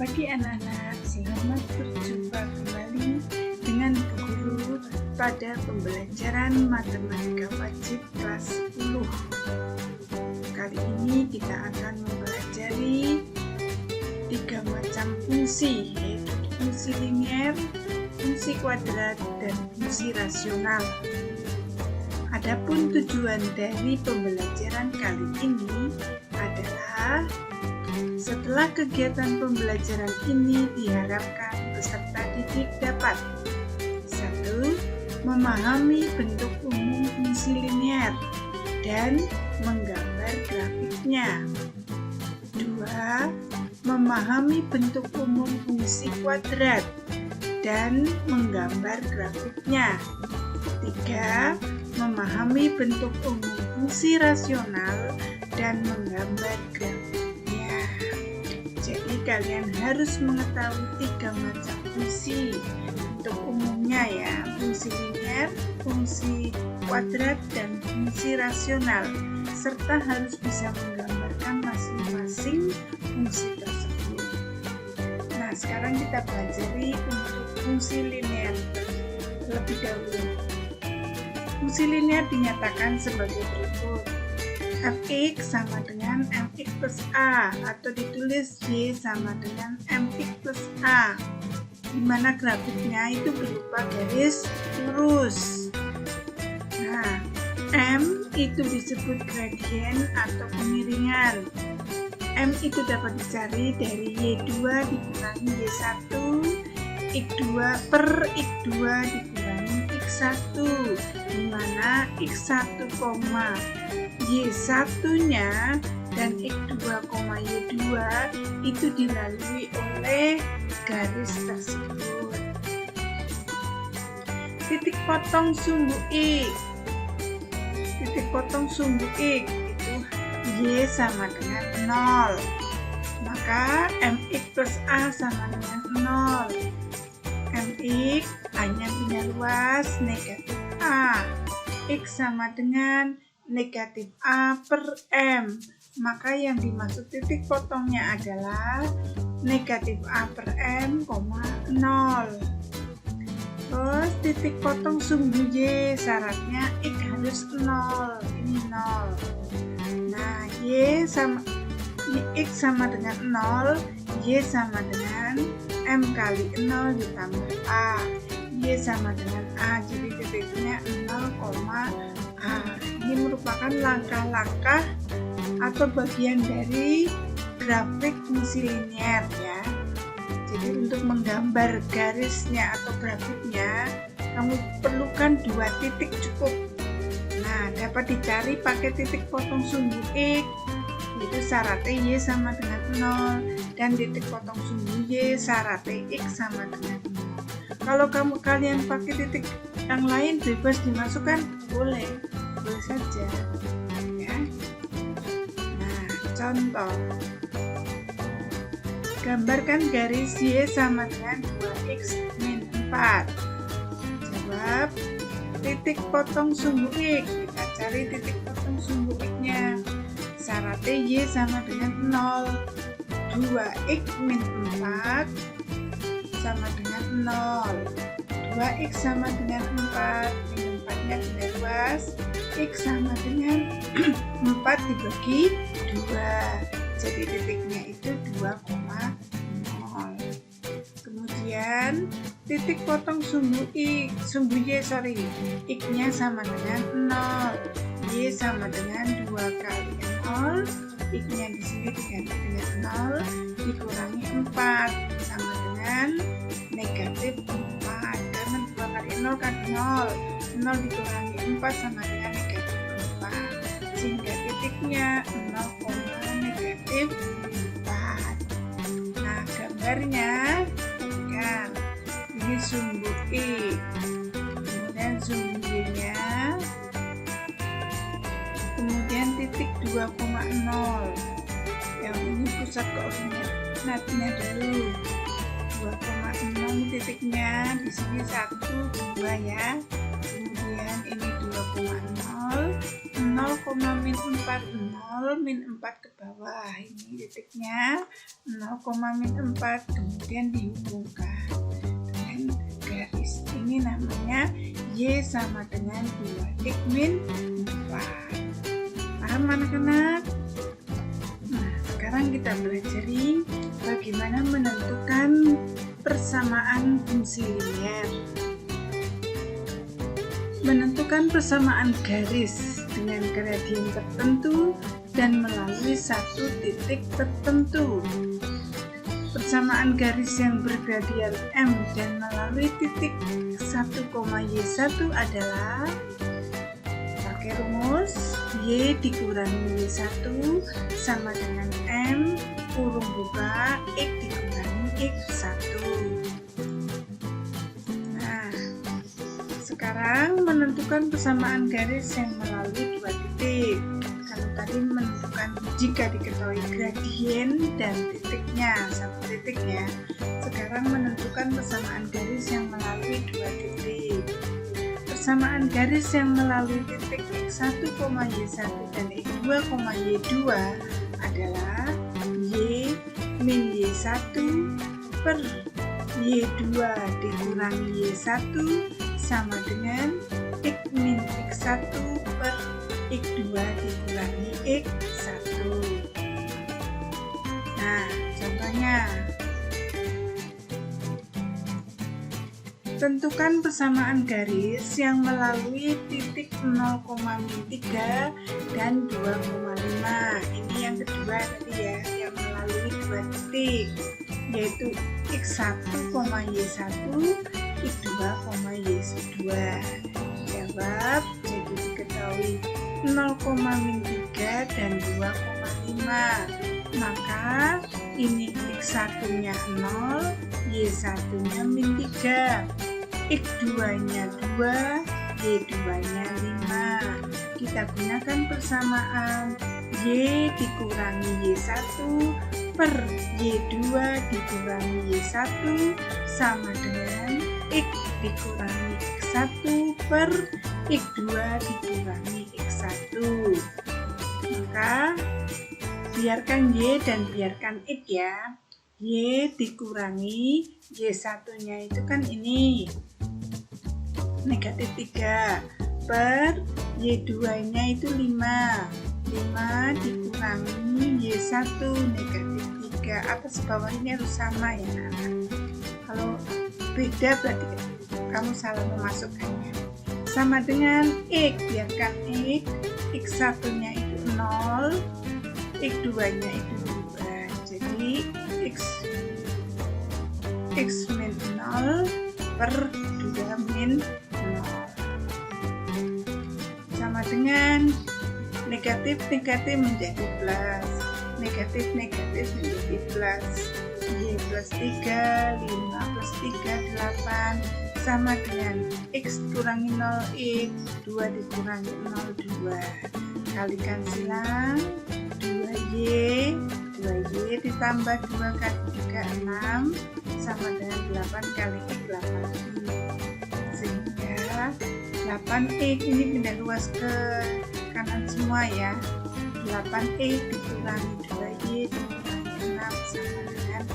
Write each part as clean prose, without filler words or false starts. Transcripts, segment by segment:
pagi anak-anak, selamat berjumpa kembali dengan Bu Guru pada pembelajaran matematika wajib kelas 10. Kali ini kita akan mempelajari 3 macam fungsi, yaitu fungsi linier, fungsi kuadrat, dan fungsi rasional. Adapun tujuan dari pembelajaran kali ini adalah setelah kegiatan pembelajaran ini diharapkan peserta didik dapat 1. Memahami bentuk umum fungsi linier dan menggambar grafiknya. 2. Memahami bentuk umum fungsi kuadrat dan menggambar grafiknya. 3. Memahami bentuk umum fungsi rasional dan menggambar grafiknya. Jadi kalian harus mengetahui 3 macam fungsi untuk umumnya ya, fungsi linier, fungsi kuadrat, dan fungsi rasional, serta harus bisa menggambarkan masing-masing fungsi tersebut. Nah, sekarang kita pelajari untuk fungsi linier terlebih dahulu. Fungsi linier dinyatakan sebagai berikut. Fx sama dengan mx plus a, atau ditulis y sama dengan mx plus a, di mana grafiknya itu berupa garis lurus. Nah, m itu disebut gradien atau kemiringan. M itu dapat dicari dari y2 dikurangi y1, x2 per x2 dikurangi x1, di mana x1, y1-nya dan x2, y2 itu dilalui oleh garis tersebut. Titik potong sumbu X. Titik potong sumbu X itu y sama dengan 0. Maka mx plus a sama dengan 0. Mx hanya punya luas negatif a. X sama dengan negatif a per m. Maka yang dimaksud titik potongnya adalah negatif a per m, 0. Terus titik potong sumbu y, syaratnya x harus 0. Ini 0. Nah, x sama dengan 0, y sama dengan m kali 0 ditambah a. Y sama dengan a, jadi titiknya 0, a. Ini merupakan langkah-langkah atau bagian dari grafik fungsi linier ya. Jadi untuk menggambar garisnya atau grafiknya, kamu perlukan 2 titik cukup. Nah, dapat dicari pakai titik potong sumbu X, itu syaratnya Y sama dengan 0, dan titik potong sumbu Y syaratnya X sama dengan 0. Kalau kalian pakai titik yang lain bebas dimasukkan, boleh saja ya. Nah, contoh, gambarkan garis Y sama dengan 2x min 4. Jawab, titik potong sumbu X, kita cari titik potong sumbu X nya, syaratnya Y sama dengan 0. 2x min 4 sama dengan 0. 2x sama dengan 4, min 4 nya tidak luas, x sama dengan 4 dibagi 2, jadi titiknya itu 2,0. Kemudian titik potong sumbu y, x nya sama dengan 0, y sama dengan 2 kali 0, x nya di sini diganti dengan 0, dikurangi 4 sama dengan negatif 4, karena 2 kali 0 kan 0, 0 dikurangi 4 sama dengan negatif 4, sehingga titiknya 0, negatif 4. Nah, gambarnya kan ini sumbu X, kemudian sumbu Y nya, kemudian titik 2,0, yang ini pusat koordinatnya dulu. 2,0 titiknya di sini 1, 2 ya. Kemudian ini 2,0, 0, min 4, 0, min 4 ke bawah. Ini titiknya 0, min 4, kemudian dihubungkan dengan garis. Ini namanya Y sama dengan 2X min 4. Paham anak-anak? Nah, sekarang kita pelajari bagaimana menentukan persamaan fungsi linier. Menentukan persamaan garis dengan gradien tertentu dan melalui satu titik tertentu. Persamaan garis yang bergradien M dan melalui titik 1,Y1 adalah, pakai rumus Y dikurangi Y1 sama dengan M kurung buka X dikurangi X1. Sekarang menentukan persamaan garis yang melalui dua titik. Kalau tadi menentukan jika diketahui gradien dan titiknya, satu titik ya. Sekarang menentukan persamaan garis yang melalui dua titik. Persamaan garis yang melalui titik X1, Y1 dan X2, Y2 adalah Y min Y1 per Y2 dikurangi Y1 sama dengan X min X1 per X2 dikurangi X1. Nah, contohnya, tentukan persamaan garis yang melalui titik 0,3 dan 2,5. Ini yang kedua tadi ya, yang melalui dua titik, yaitu X1, Y1, X2, Y2. Jawab, jadi diketahui 0,3 dan 2,5. Maka ini X1 nya 0, Y1 nya min 3, X2 nya 2, Y2 nya 5. Kita gunakan persamaan Y dikurangi Y1 per Y2 dikurangi Y1 sama dengan X dikurangi X1 per X2 dikurangi X1. Maka biarkan Y dan biarkan X ya. Y dikurangi Y1 nya itu kan ini negatif 3 per Y2 nya itu 5 dikurangi Y1 negatif 3. Atas bawah ini harus sama ya anak. Kalau beda berarti kamu salah memasukkannya. Sama dengan X, biarkan X1 nya itu 0, X2 nya itu 2. Jadi X min 0 per 2 min 0 sama dengan negatif menjadi plus, negatif menjadi plus. Y plus 3, 5 plus 3, 8 sama dengan X kurangi 0 X, 2 dikurangi 0, 2. Kalikan silang, 2Y ditambah 2 kali 3, 6 sama dengan 8 kali X, 8. Sehingga 8X ini pindah luas ke kanan semua ya. 8X dikurangi 2Y dikurangi 6 sama dengan 8.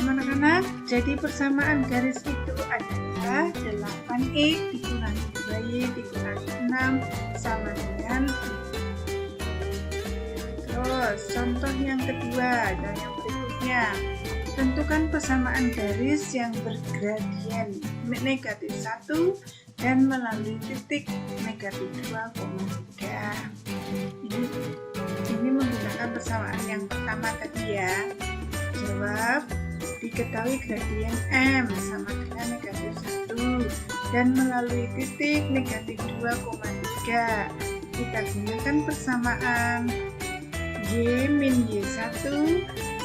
Anak-anak, jadi persamaan garis itu adalah 8X dikurangi 2Y dikurangi 6 sama dengan 4. Terus contoh yang kedua dan yang berikutnya, tentukan persamaan garis yang bergradien negatif 1 dan melalui titik negatif 2,3. Ini menggunakan persamaan yang pertama tadi ya. Jawab, diketahui gradien M sama dengan negatif 1 dan melalui titik negatif 2,3. Kita gunakan persamaan Y min Y1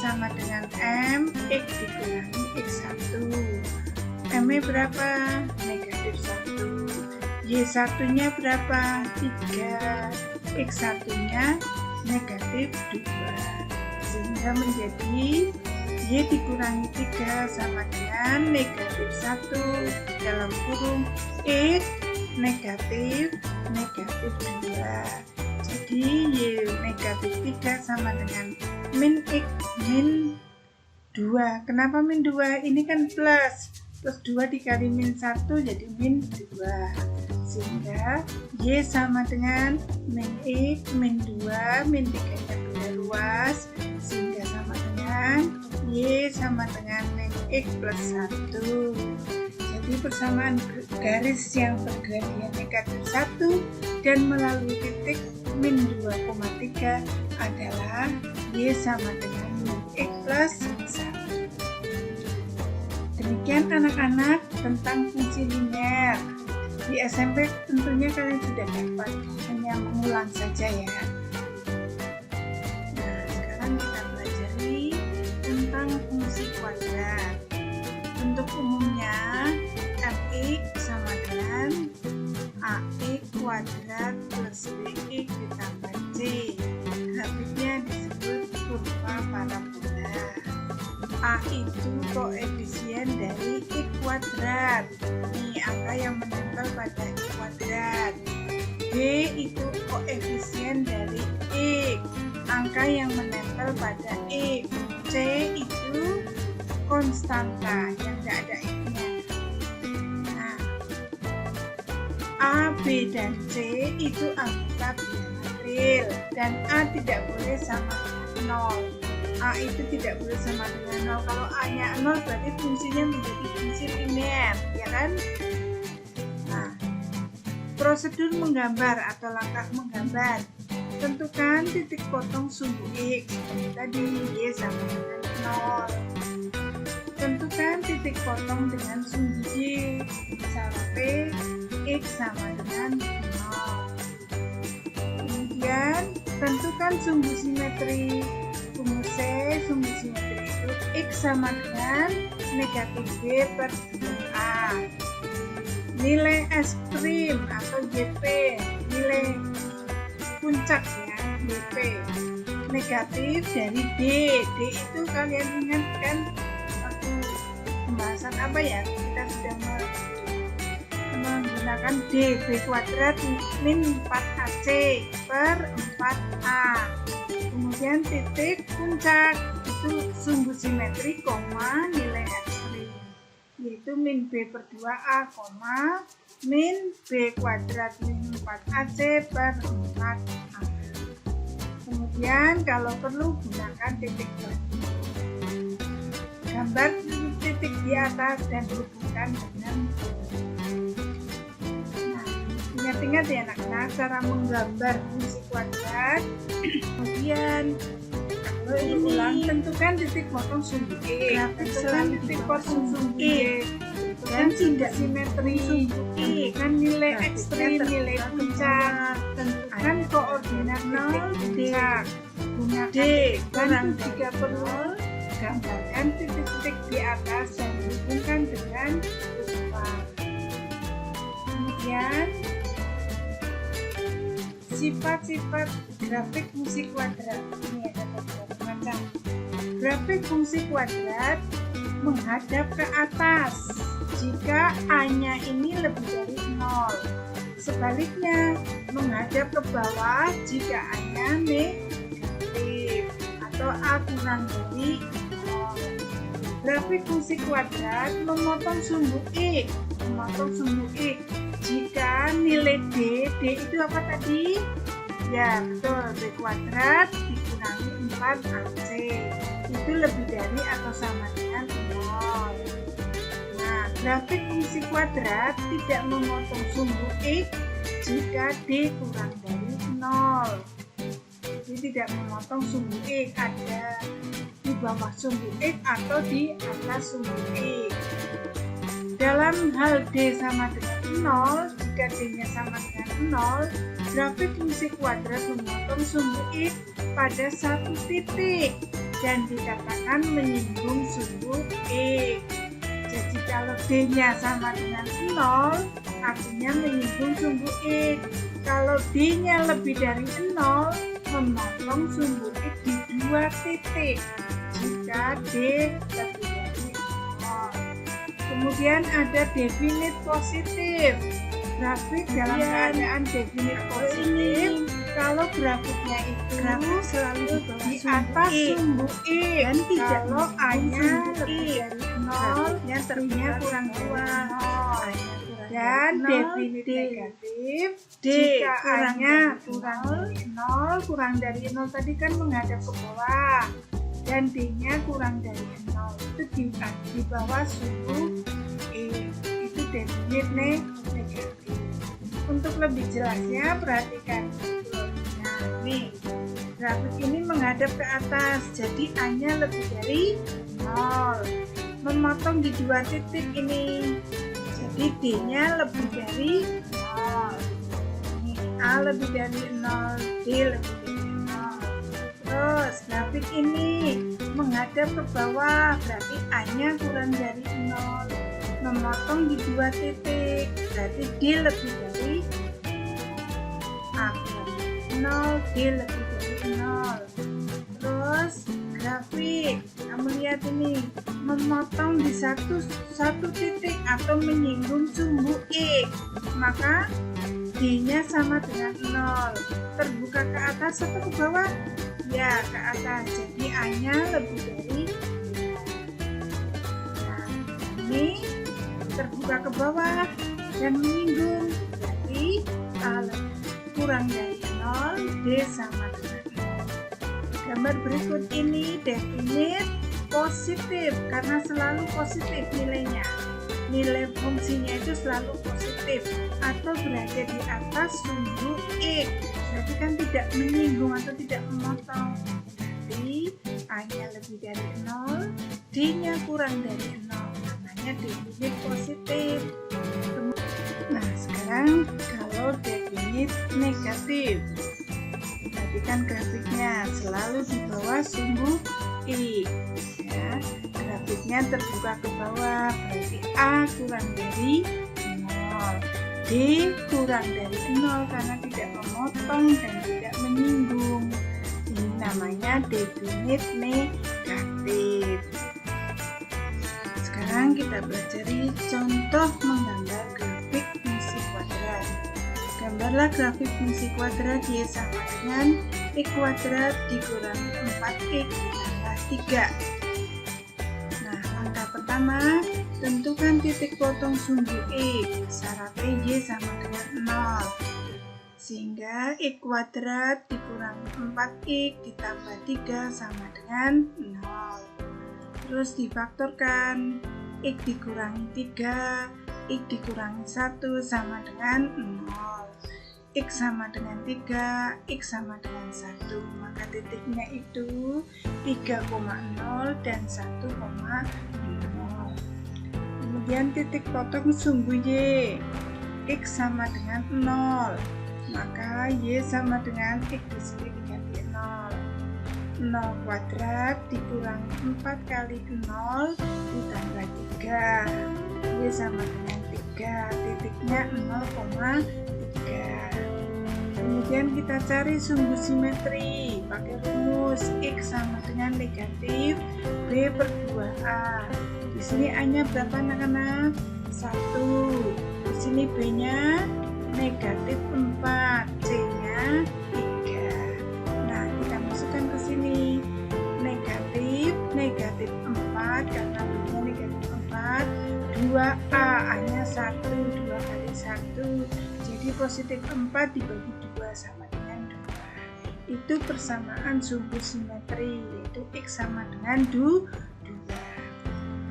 sama dengan M X dikurangi X1. M nya berapa? Negatif 1. Y1 nya berapa? 3. X1 nya negatif 2. Sehingga menjadi Y dikurangi 3 sama dengan negatif 1 dalam kurung X negatif 2. Jadi Y negatif 3 sama dengan min X min 2. Kenapa min 2? Ini kan plus 2 dikali min 1 jadi min 2. Sehingga Y sama dengan min X min 2, min 3 nya beda luas, sehingga sama dengan Y sama dengan min X plus 1. Jadi persamaan garis yang bergradian negatif 1 dan melalui titik min 2,3 adalah Y sama dengan min X plus 1. Demikian anak-anak tentang fungsi linear. Di SMP tentunya kalian sudah dapat, hanya mengulang saja ya. Nah, sekarang kita pelajari tentang fungsi kuadrat. Bentuk umumnya fx sama dengan ax kuadrat plus bx ditambah c. Grafiknya disebut kurva parabola. A itu koefisien dari x kuadrat. Ini angka yang menempel pada x kuadrat. B itu koefisien dari x, angka yang menempel pada x. C itu konstanta yang tidak ada x-nya. Nah, A, B, dan C itu anggota bilangan real dan A tidak boleh sama dengan 0. A itu tidak boleh sama dengan 0. Kalau A-nya 0 berarti fungsinya menjadi fungsi linear, ya kan? Nah, prosedur menggambar atau langkah menggambar. Tentukan titik potong sumbu X. Tadi Y sama dengan 0. Tentukan titik potong dengan sumbu Y. Sampai X sama dengan 0. Kemudian tentukan sumbu simetri. Rumus C, sumbu simetri itu X sama dengan negatif B per 2A. Nilai S' atau YP, nilai puncak ya, YP negatif dari D. D itu kalian ingatkan waktu pembahasan apa ya? Kita sudah menggunakan D, B kuadrat min 4AC per 4A. Kemudian titik puncak itu sumbu simetri, nilai ekstrim, yaitu min B per 2A, min B kuadrat min 4AC per 4A. Kemudian kalau perlu gunakan titik batu. Gambar titik di atas dan hubungkan dengan. Ingat-ingat ya anak-anak cara menggambar fungsi kuadrat. Kemudian kalau ulang tentukan titik potong sumbu E, tentukan titik potong sumbu Y, dan tidak simetri sumbu E, kan nilai ekstrim, nilai puncak, tentukan koordinat titik puncak, gunakan dan jika perlu gambarkan titik-titik di atas dan hubungkan dengan kurva. Kemudian sifat-sifat grafik fungsi kuadrat. Ini ada beberapa macam. Grafik fungsi kuadrat menghadap ke atas jika A-nya ini lebih dari 0. Sebaliknya, menghadap ke bawah jika A-nya negatif atau A kurang dari 0. Grafik fungsi kuadrat memotong sumbu X, jika nilai D itu apa tadi? Ya betul, B kuadrat dikurangi 4AC itu lebih dari atau sama dengan 0. Nah, grafik fungsi kuadrat tidak memotong sumbu X jika D kurang dari 0. Jadi tidak memotong sumbu X, ada di bawah sumbu X atau di atas sumbu X. Dalam hal D sama dengan 0, jika D-nya sama dengan 0, grafik fungsi kuadrat memotong sumbu X pada satu titik dan dikatakan menyinggung sumbu X. Jadi kalau D-nya sama dengan 0, artinya menyinggung sumbu X. Kalau D-nya lebih dari 0, memotong sumbu X di dua titik jika D lebih dari 0. Kemudian ada definit positif. grafik dalam keadaan definit positif kalau grafiknya itu grafik selalu di atas sumbu I dan tidak kalau A-nya lebih lebih dari dari 0 grafiknya D-nya kurang dari 2 dan definit negatif jika A-nya kurang dari 0 tadi kan menghadap ke bawah dan D-nya kurang dari 0 itu di bawah sumbu I itu definit negatif. Untuk lebih jelasnya perhatikan. Nah nih grafik ini menghadap ke atas jadi A-nya lebih dari 0, memotong di 2 titik ini jadi D-nya lebih dari 0. Ini A lebih dari 0, D lebih dari 0. Terus grafik ini menghadap ke bawah berarti A-nya kurang dari 0, memotong di 2 titik berarti D lebih dari A kurang dari 0, D lebih dari 0. Terus grafik kamu lihat ini memotong di satu titik atau menyinggung sumbu X, maka D-nya sama dengan 0. Terbuka ke atas atau ke bawah? Ya, ke atas. Jadi A-nya lebih dari 0. Nah, ini terbuka ke bawah dan menyinggung. Berarti A kurang dari 0, D sama dengan 0. Gambar berikut ini definit positif karena selalu positif nilainya. Nilai fungsinya itu selalu positif atau berada di atas sumbu X. Berarti kan tidak menyinggung atau tidak memotong. Berarti A-nya lebih dari 0, D-nya kurang dari 0. Namanya definit positif. Nah, sekarang kalau definit negatif. Perhatikan grafiknya selalu di bawah sumbu I. Ya, grafiknya terbuka ke bawah berarti A kurang dari 0, D kurang dari 0 karena tidak memotong dan tidak menyinggung. Ini namanya definit negatif. Sekarang kita pelajari contoh menggambar grafik fungsi kuadrat. Gambarlah grafik fungsi kuadrat Y sama dengan X kuadrat dikurangi 4X ditambah 3. Nah, langkah pertama, tentukan titik potong sumbu X. Syaratnya Y sama dengan 0. Sehingga X kuadrat dikurangi 4X ditambah 3 sama dengan 0. Terus difaktorkan. X dikurangi 3, X dikurangi 1 sama dengan 0. X sama dengan 3, X sama dengan 1. Maka titiknya itu 3,0 dan 1,0. Kemudian titik potong sumbu Y. X sama dengan 0. Maka Y sama dengan X di sini diganti 0. 0 kuadrat dikurangi 4 kali 0 ditambah 3. Y sama dengan 3. Titiknya 0,3. Kemudian kita cari sumbu simetri pakai rumus X sama dengan negatif B per 2A. Di sini A-nya berapa anak-anak? 1. Di sini B-nya negatif 4, C-nya 3. Nah, kita masukkan ke sini. Negatif 4 karena B-nya negatif 4. 2A, A-nya 1, 2 kali 1. Jadi positif 4 dibagi 2 sama dengan 2. Itu persamaan sumbu simetri, yaitu X sama dengan 2.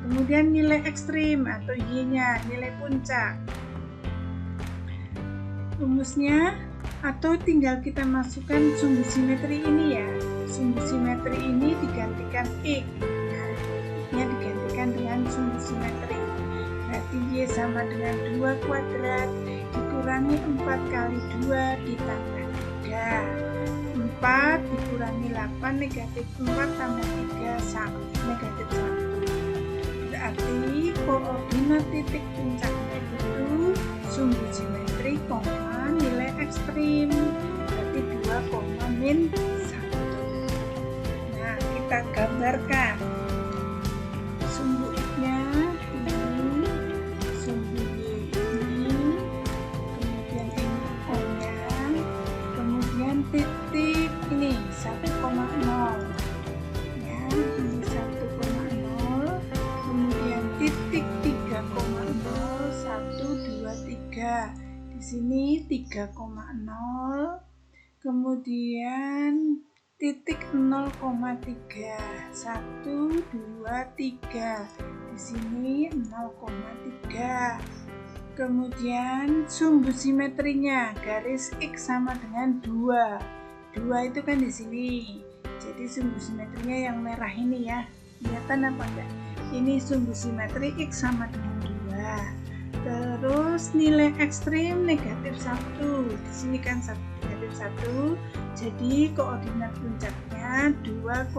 Kemudian nilai ekstrim atau Y-nya, nilai puncak. Rumusnya atau tinggal kita masukkan sumbu simetri ini ya. Sumbu simetri ini digantikan X. Nah, X-nya digantikan dengan sumbu simetri. Berarti Y sama dengan 2 kuadrat dikurangi 4 kali 2 ditambah 3. 4 dikurangi 8 negatif 4 tambah 3 sama negatif 1. Berarti koordinat titik puncaknya itu sumbu simetri, nilai ekstrim. Berarti 2, min 1. Nah, kita gambarkan. Sumbu X-nya ini, sumbu Y ini, 3. Di sini 3,0. Kemudian titik 0,3. 1, 2, 3. Di sini 0,3. Kemudian sumbu simetrinya garis X sama dengan 2. 2 itu kan di sini. Jadi sumbu simetrinya yang merah ini ya. Kelihatan apa enggak? Ini sumbu simetri X sama dengan 2. Terus nilai ekstrim negatif 1. Di sini kan negatif 1. Jadi koordinat puncaknya 2,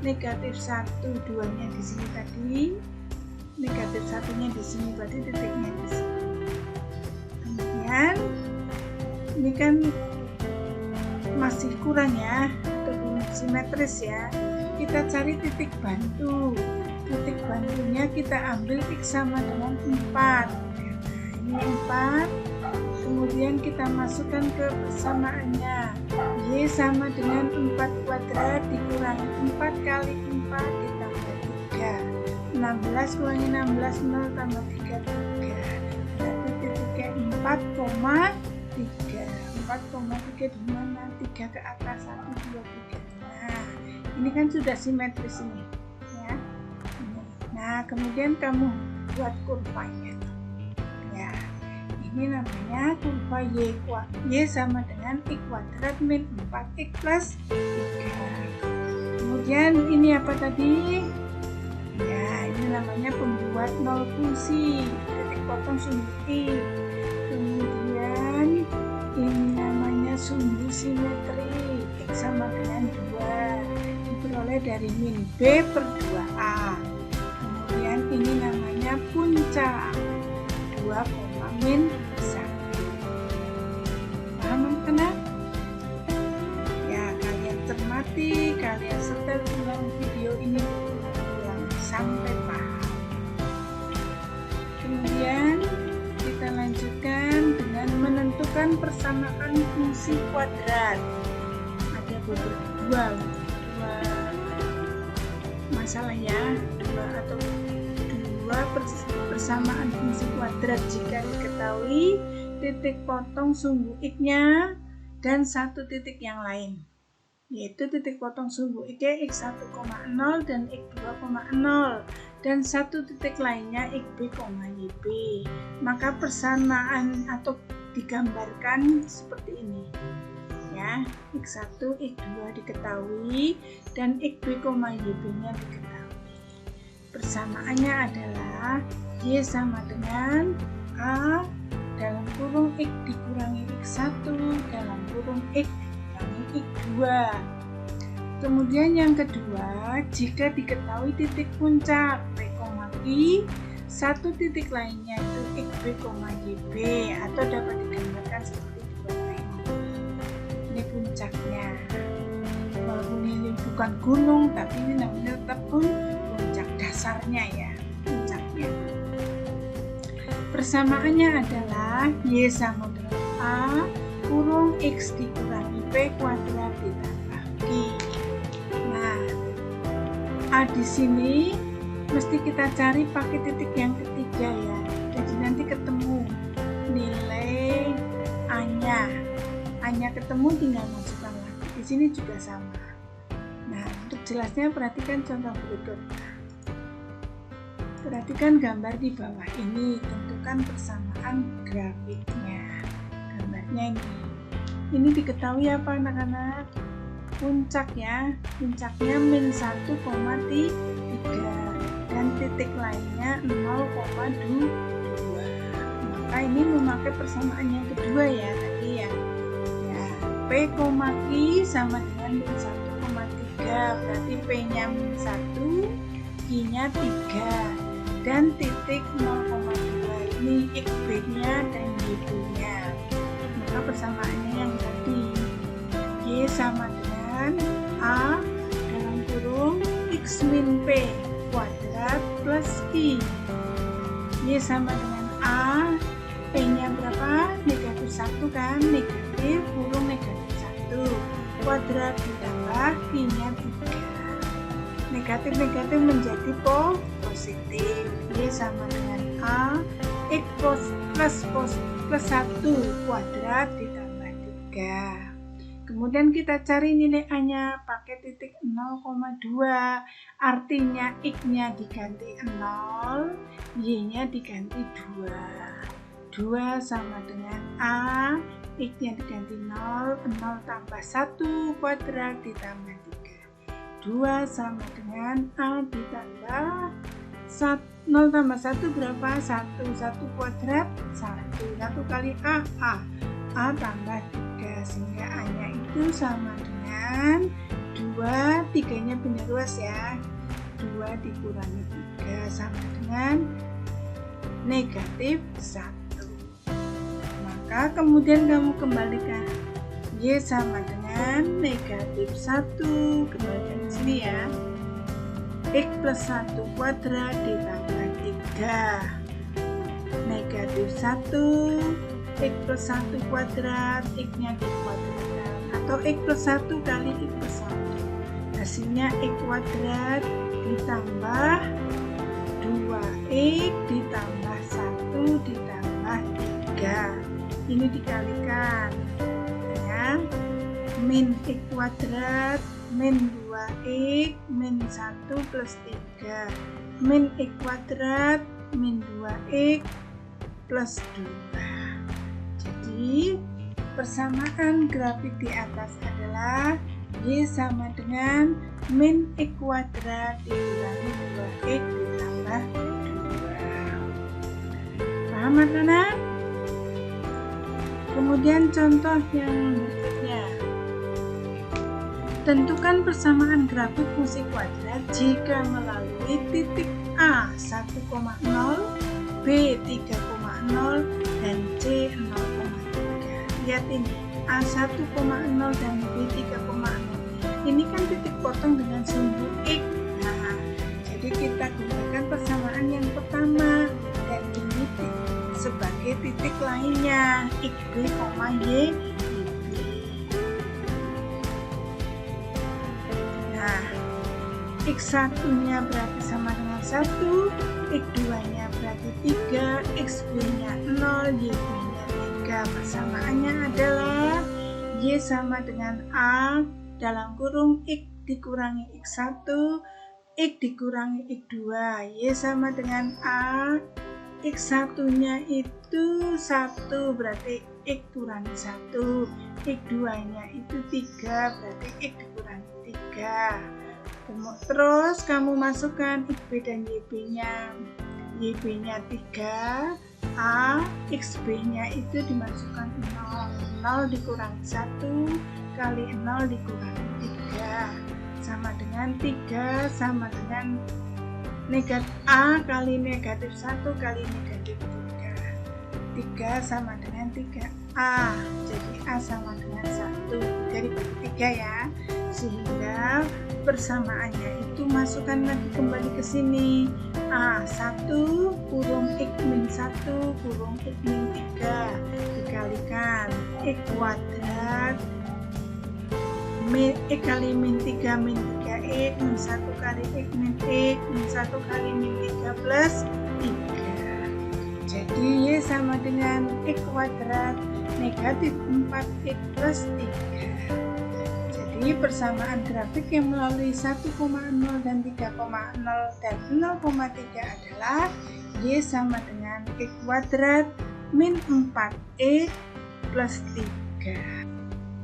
negatif 1. 2-nya di sini tadi. Negatif 1-nya di sini, berarti titiknya di sini. Kemudian ini kan masih kurang ya, atau belum simetris ya. Kita cari titik bantu. Titik bantunya kita ambil X sama dengan 4. Nah, ini 4. Kemudian kita masukkan ke persamaannya. Y sama dengan 4 kuadrat dikurangi 4 kali 4 ditambah 3. 16 kurangi 16, 0 tambah 3, 3. Berarti titiknya 4,3. 4,3 di mana? 3 ke atas, 1, 2, 3. Nah, ini kan sudah simetris ini ya. Nah, kemudian kamu buat kurvanya ya. Ini namanya kurva Y sama dengan X kuadrat min 4X plus 3. Kemudian ini apa tadi? Ya, ini namanya pembuat nol fungsi, titik potong sumbu X. Kemudian ini namanya sumbu simetri X sama dengan 2, diperoleh dari min B per 2A. Kemudian ini namanya puncak 2, min 1. Paham kan? Ya, kalian cermati, kalian setel ulang video ini berulang sampai paham. Kemudian kita lanjutkan dengan menentukan persamaan fungsi kuadrat. Ada dua masalah ya, dua persamaan fungsi kuadrat jika diketahui titik potong sumbu X-nya dan satu titik yang lain, yaitu titik potong sumbu X 1,0 dan X 2,0 dan satu titik lainnya XB, YB. Maka persamaan atau digambarkan seperti ini ya, X1, X2 diketahui dan XB, YB-nya diketahui. Persamaannya adalah Y sama dengan A dalam kurung X dikurangi X1 dalam kurung X dikurangi X2. Kemudian yang kedua, jika diketahui titik puncak P, Q, satu titik lainnya itu XB, YB atau dapat digambarkan seperti di bawah ini. Ini puncaknya. Walaupun ini bukan gunung, tapi ini namanya tetap puncak dasarnya ya, puncaknya. Persamaannya adalah Y sama dengan A kurung X dikurangi P kuadrat ditambah Q. Nah, A di sini mesti kita cari pakai titik yang ketiga ya. Jadi nanti ketemu nilai A-nya. A-nya ketemu tinggal masukkan lagi. Di sini juga sama. Nah, untuk jelasnya perhatikan contoh berikut. Perhatikan gambar di bawah ini, tentukan persamaan grafiknya. Gambarnya ini. Ini diketahui apa anak-anak? Puncak ya. Puncaknya min 1,3 dan titik lainnya 0,2. Maka ini memakai persamaan yang kedua ya tadi ya. Ya, P, Q sama dengan min 1,3. Berarti P-nya min 1, Q-nya 3. Dan titik 0,2 ini XB-nya dan YB-nya. Maka persamaannya yang tadi Y sama dengan A dalam kurung X min P kuadrat plus I. Y sama dengan A, P-nya berapa? Negatif 1 kan? Negatif kurung negatif 1 kuadrat ditambah I-nya 3. Negatif-negatif menjadi positif. Y sama dengan A, X plus 1 kuadrat ditambah 3. Kemudian kita cari nilai A-nya pakai titik 0,2. Artinya X-nya diganti 0, Y-nya diganti 2. 2 sama dengan A, X-nya diganti 0, 0 tambah 1 kuadrat ditambah 3. 2 sama dengan A ditambah 0 tambah 1 berapa? 1. 1 kuadrat 1. 1 kali A tambah 3, sehingga A-nya itu sama dengan 2, 3-nya pindah luas ya, 2 dikurangi 3 sama dengan negatif 1. Maka kemudian kamu kembalikan Y sama dengan negatif 1, kembalikan di sini ya, X plus 1 kuadrat ditambah 3, negatif 1, X plus 1 kuadrat, X-nya dikuadratkan, atau X plus 1 kali X plus 1, hasilnya X kuadrat ditambah 2X ditambah 1 ditambah 3, ini dikalikan ya, min X kuadrat min 2X min 1 plus 3, min X kuadrat min 2X plus 2. Jadi persamaan grafik di atas adalah Y sama dengan min X kuadrat dikurangi 2X ditambah 2. Paham anak-anak? Kemudian contoh yang berikutnya. Tentukan persamaan grafik fungsi kuadrat jika melalui titik A 1,0, B 3,0, dan C 0,3. Lihat ini, A 1,0 dan B 3,0. Ini kan titik potong dengan sumbu X. Nah, jadi kita gunakan persamaan yang pertama, dan ini sebagai titik lainnya, XB, Y. Nah, X1-nya berarti sama dengan 1, X2-nya berarti 3, XB-nya 0, YB-nya 3. Persamaannya adalah Y sama dengan A dalam kurung X dikurangi X1, X dikurangi X2. Y sama dengan A, X1-nya itu 1, berarti X kurangi 1, X2-nya itu 3, berarti X dikurangi 3. Terus kamu masukkan XB dan YB-nya. YB-nya 3, A, XB-nya itu dimasukkan 0. 0 dikurangi 1 kali 0 dikurangi 3 sama dengan 3 sama dengan negatif A kali negatif 1 kali negatif 3 sama dengan 3A, jadi A sama dengan 1 dari 3 ya, sehingga persamaannya itu masukkan lagi kembali ke sini, A1 kurung X min 1 kurung X min 3 dikalikan X kuadrat X kali min 3 min 3X min 1 kali X min X min 1 kali min 3 plus 3. Jadi Y sama dengan X kuadrat negatif 4X plus 3. Jadi persamaan grafik yang melalui 1,0 dan 3,0 dan 0,3 adalah Y sama dengan X kuadrat min 4X plus 3.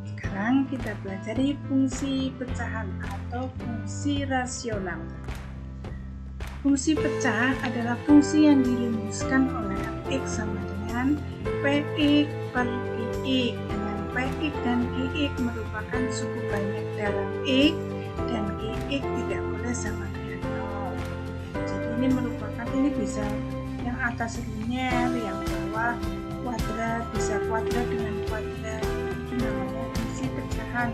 Sekarang kita pelajari fungsi pecahan atau fungsi rasional. Fungsi pecah adalah fungsi yang dirumuskan oleh X sama dengan Px per Qx, dengan Px dan Qx merupakan suku banyak dalam X dan Qx tidak boleh sama dengan 0. Jadi ini bisa yang atas linear, yang bawah kuadrat, bisa kuadrat dengan kuadrat, itu namanya fungsi pecahan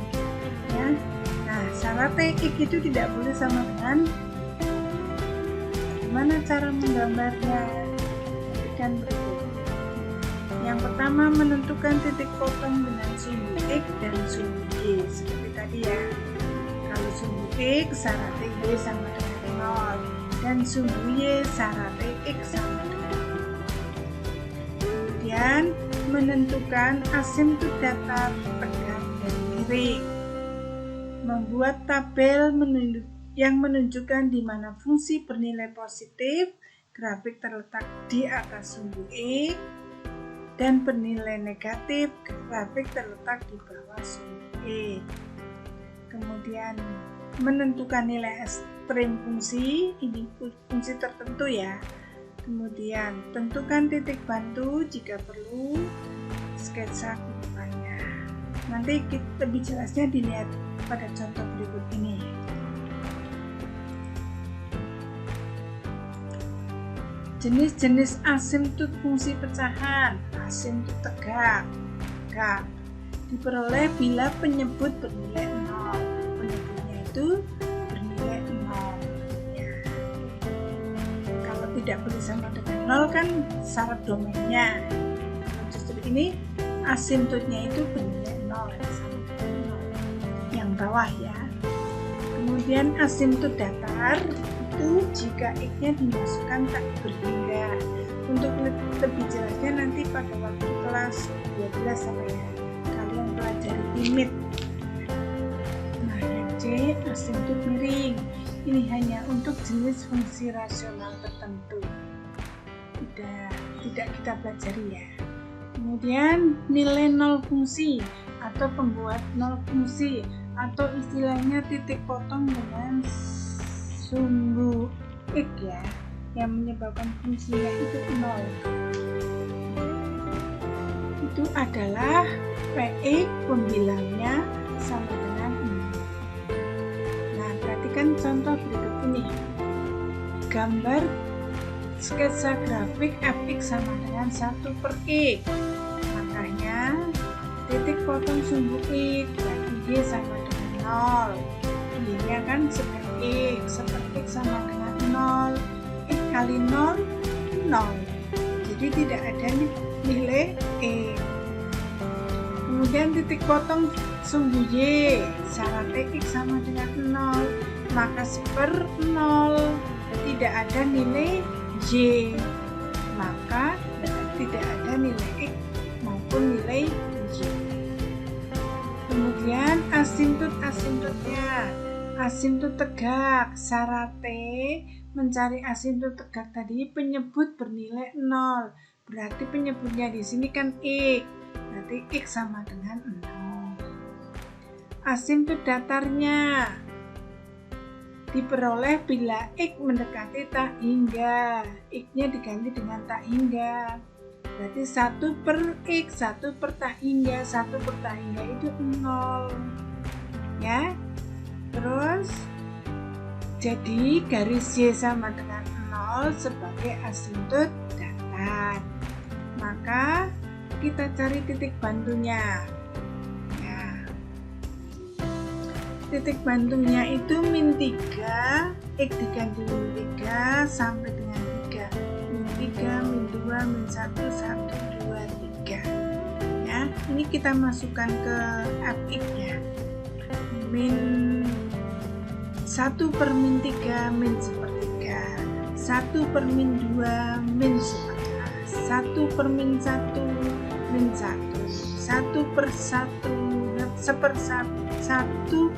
ya. Nah, syarat Px itu tidak boleh sama dengan, bagaimana cara menggambarnya? Perhatikan berikut. Yang pertama, menentukan titik potong dengan sumbu X dan sumbu Y seperti tadi ya. Kalau sumbu X syaratnya Y sama dengan 0 dan sumbu Y syaratnya X sama dengan 0. Kemudian menentukan asimptot datar, tegak, dan miring. Membuat tabel yang menunjukkan di mana fungsi bernilai positif, grafik terletak di atas sumbu X, dan bernilai negatif, grafik terletak di bawah sumbu X. Kemudian menentukan nilai ekstrem fungsi, ini fungsi tertentu ya. Kemudian tentukan titik bantu jika perlu, sketsa kurvanya. Nanti lebih jelasnya dilihat pada contoh berikut ini. Jenis-jenis asimptot fungsi pecahan. Asimptot tegak diperoleh bila penyebut bernilai 0. Penyebutnya itu bernilai 0 ya. Kalau tidak bersama dengan 0 kan syarat domainnya. Justru ini asimptotnya itu bernilai 0 sama dengan 0. Yang bawah ya. Kemudian asimptot datar itu jika X-nya dimasukkan tak berhingga. Untuk lebih jelasnya nanti pada waktu kelas 12 sampai ya, kalian pelajari limit. Nah, yang C asimptot miring. Ini hanya untuk jenis fungsi rasional tertentu. Tidak kita pelajari ya. Kemudian nilai nol fungsi atau pembuat nol fungsi, atau istilahnya titik potong dengan sumbu X ya, yang menyebabkan fungsinya itu 0. Itu adalah Px pembilangnya sama dengan 0. Nah, perhatikan contoh berikut ini. Gambar sketsa grafik Fx sama dengan 1/X. Makanya titik potong sumbu X berarti Y sama dengan 0. Y-nya kan seperti X sama dengan 0. X kali 0, 0. Jadi tidak ada nilai X. Kemudian titik potong sumbu Y, syarat X sama dengan 0. Maka 1/0 tidak ada nilai Y. Maka tidak ada nilai X maupun nilai Y. Kemudian asimptotnya. Asimptot tegak, syaratnya mencari asimptot tegak tadi penyebut bernilai 0. Berarti penyebutnya di sini kan X. Berarti X sama dengan 0. Asimptot datarnya diperoleh bila X mendekati tak hingga. X-nya diganti dengan tak hingga. Berarti 1/X, 1/tak hingga, 1/tak hingga itu 0. Ya. Terus jadi garis Y sama dengan 0 sebagai asimptot datar. Maka kita cari titik bantunya. Ya. Titik bantunya itu -3, X diganti -3 sampai dengan 3. -3, -2, -1, 1, 2, 3. Ya, ini kita masukkan ke Fx-nya. (1/-3 min sepertiga, 1/-2 min setengah, 1/-1 min 1, 1/1,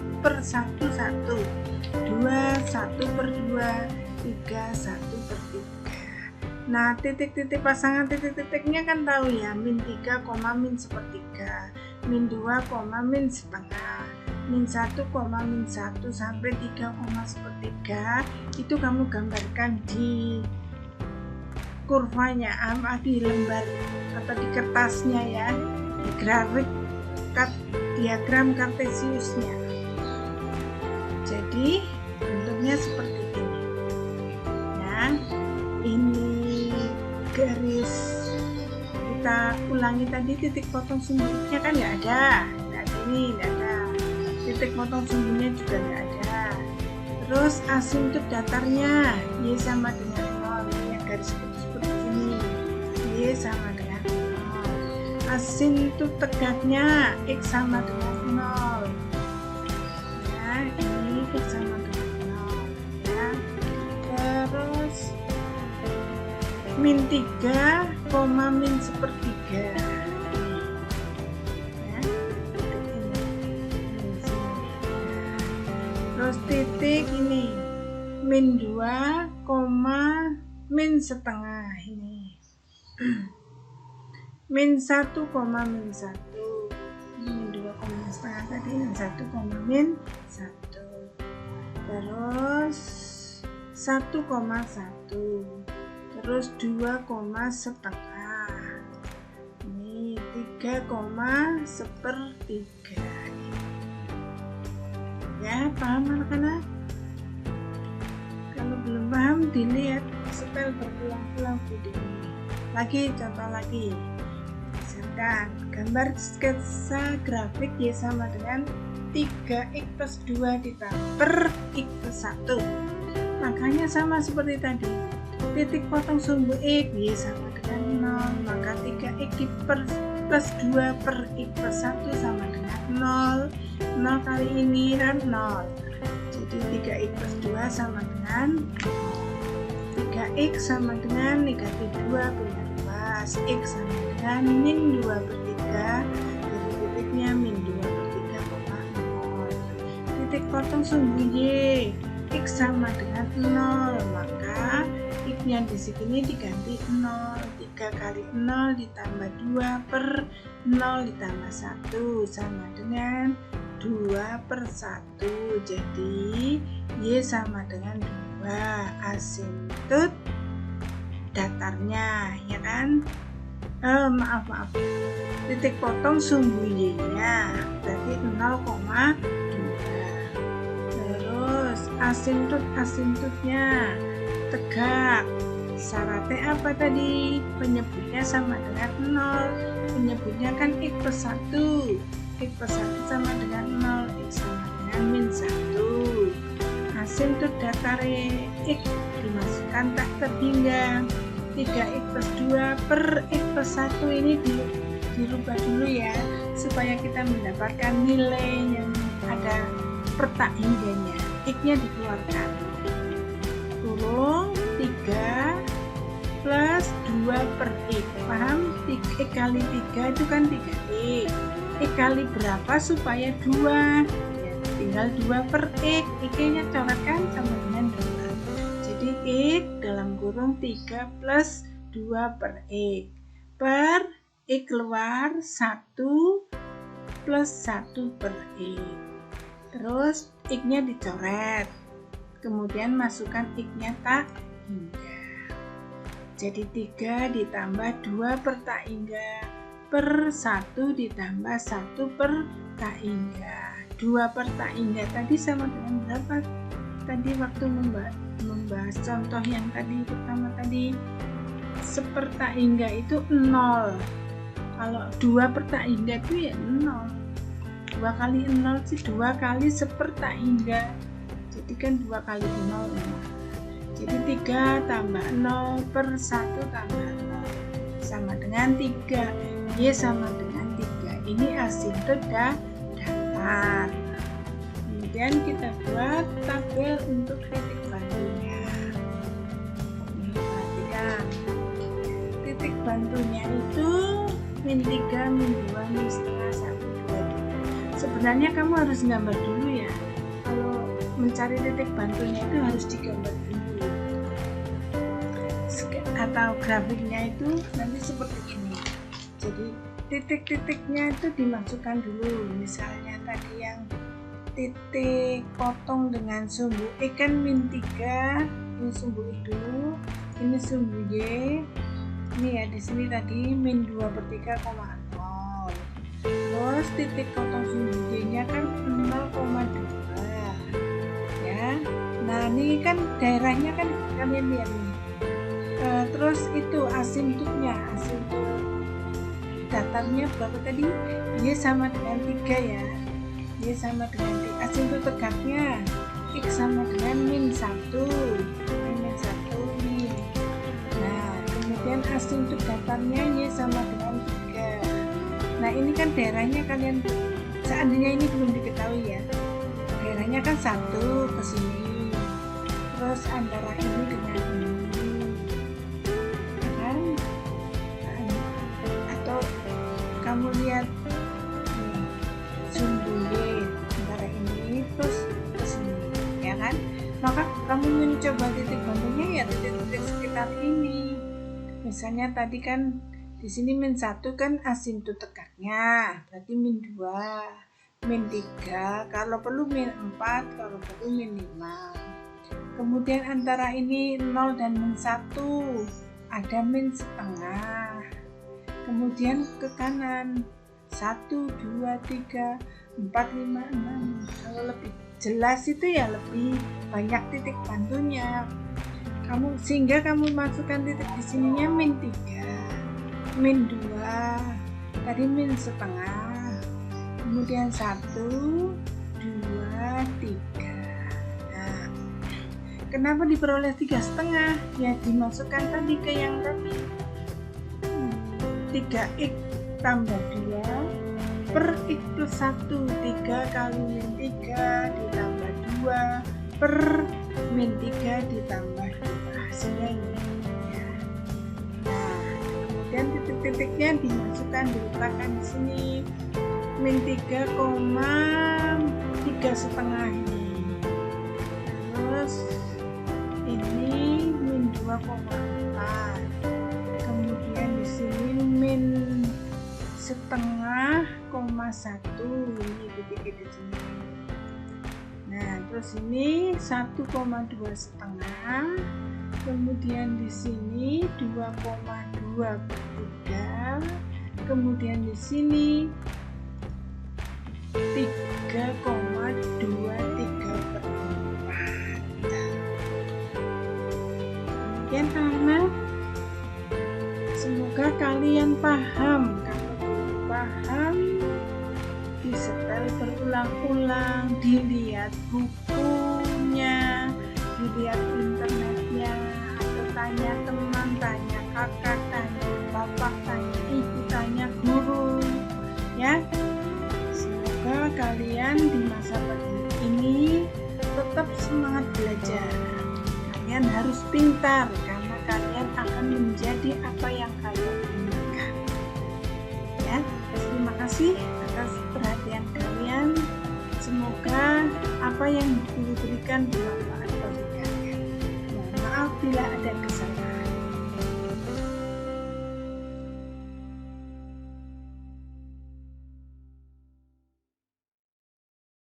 2, 1/2, 3, 1/3. Nah, titik-titik pasangan titik-titiknya kan tahu ya, (-3, min sepertiga, (-2, min setengah, (-1, min-1 sampai 3, sepertiga). Itu kamu gambarkan di kurvanya, di lembar atau di kertasnya ya, di grafik diagram kartesiusnya. Jadi bentuknya seperti ini. Nah, ini garis, kita ulangi tadi titik potong sumbunya kan nggak ada ini, nggak ada. Titik potong sumbunya juga nggak ada. Terus asimptot datarnya Y sama dengan 0, ya garis seperti ini, Y sama dengan 0. Asimptot tegaknya X sama dengan 0. Ya, ini X sama dengan 0 ya. Terus (-3, min sepertiga titik ini min 2, min setengah ini min 1, min 1 min 2, setengah tadi min 1, min 1 terus 1,1 terus 2, setengah ini 3, sepertiga ya. Paham anak-anak? Kalau belum paham dilihat setel berulang-ulang video ini. Lagi contoh lagi, misalkan gambar sketsa grafik Y sama dengan 3x plus 2 ditambah per x plus 1. Makanya sama seperti tadi, titik potong sumbu x Y sama dengan 0, maka 3x plus 2 per x plus 1 sama dengan 0. 0 kali ini kan 0, jadi 3x plus 2 sama dengan 3x sama dengan negatif 2 punya luas, x sama dengan min 2 per 3, jadi titiknya min 2 per 3,0. Titik potong sumbu Y x sama dengan 0, maka x yang di sini diganti 0. 3 kali 0 ditambah 2 per 0 ditambah 1 sama dengan 2 per 1. Jadi Y sama dengan 2, asimptot datarnya ya kan. Maaf titik potong sumbu Y nya berarti 0,2. Terus asimptotnya tegak. Syaratnya apa tadi? Penyebutnya sama dengan 0. Penyebutnya kan x plus 1. X plus 1 sama dengan 0. X sama dengan min 1. Asimptot datar x dimasukkan tak terhingga. 3x plus 2 per x plus 1 ini dirubah dulu ya, supaya kita mendapatkan nilai yang ada per tak hingganya. X-nya dikeluarkan. Kurung 3 plus 2 per x. Paham? X kali 3 itu kan 3x. X kali berapa supaya 2? Ya, tinggal 2 per x. X-nya coretkan sama dengan 2. Jadi x dalam kurung 3 plus 2 per x. Per x keluar 1 plus 1 per x. Terus x-nya dicoret. Kemudian masukkan x-nya tak hingga. Jadi 3 ditambah 2 per tak hingga per 1 ditambah 1 per tak hingga. 2 per tak hingga tadi sama dengan berapa? Tadi waktu membahas contoh yang tadi pertama tadi, sepertak hingga itu 0. Kalau 2 per tak hingga itu ya 0. 2 kali 0 sih 2 kali sepertak hingga. Jadi kan 2 kali 0, 0. Jadi 3 tambah 0 per 1 tambah 0 sama dengan 3. Y sama dengan 3. Ini asimptot datar. Kemudian kita buat tabel untuk titik bantunya. Perhatikan. Titik bantunya itu min 3, min 2, min setengah, 1, 2. Sebenarnya kamu harus gambar dulu ya. Kalau mencari titik bantunya itu harus digambar dulu. Atau grafiknya itu nanti seperti ini. Jadi titik-titiknya itu dimasukkan dulu. Misalnya tadi yang titik potong dengan sumbu X kan min 3, ini sumbu X dulu, ini sumbu Y. Ini ya di sini tadi min 2 per 3,0. Terus titik potong sumbu Y nya kan 0,2 ya. Nah ini kan daerahnya kan kalian lihat nih. Terus itu asimptotnya, asimptot datarnya berapa tadi? Y sama dengan 3 ya. Y sama dengan 3. Asimptot tegaknya X sama dengan min 1. Min 1 min. Nah kemudian asimptot datarnya Y sama dengan 3. Nah ini kan daerahnya kalian, seandainya ini belum diketahui ya, daerahnya kan 1 ke sini, terus antara ini dengan ini kan. Atau kamu lihat sumbu Y antara ini terus ke sini ya kan. maka kamu mencoba titik bantunya ya titik-titik sekitar ini. Misalnya tadi kan di sini min 1 kan asinto tegaknya, berarti min 2, min 3, kalau perlu min 4, kalau perlu min 5. Kemudian antara ini 0 dan min 1 ada min setengah. Kemudian ke kanan 1, 2, 3, 4, 5, 6. Kalau lebih jelas itu ya lebih banyak titik bantunya. Sehingga kamu masukkan titik di sininya min 3, min 2, tadi min setengah, kemudian 1, 2, 3. Nah, kenapa diperoleh 3,5? Ya dimasukkan tadi ke yang tadi 3x tambah 2 per x plus 1, 3 kali min 3 ditambah 2 per min 3 ditambah 2, hasilnya ini ya. Nah, kemudian titik-titiknya dimasukkan, diletakkan di sini min 3,3,5 ini, terus ini min 2,4, kemudian di sini min setengah, 1 ini titik di sini. Nah, terus ini 1,2 setengah, kemudian di sini 2,2 per 3, kemudian di sini 3,23 per 4. Demikian anak, semoga kalian paham. Paham, disetel berulang-ulang, dilihat bukunya, dilihat internetnya, atau tanya teman, tanya kakak, tanya bapak, tanya ibu, tanya guru ya. Semoga kalian di masa pandemi ini tetap semangat belajar. Kalian harus pintar karena kalian akan menjadi apa yang kalian inginkan ya. Terima kasih atas perhatian kalian. Semoga apa yang diberikan bermanfaat bagi kalian. Mohon maaf bila ada kesalahan.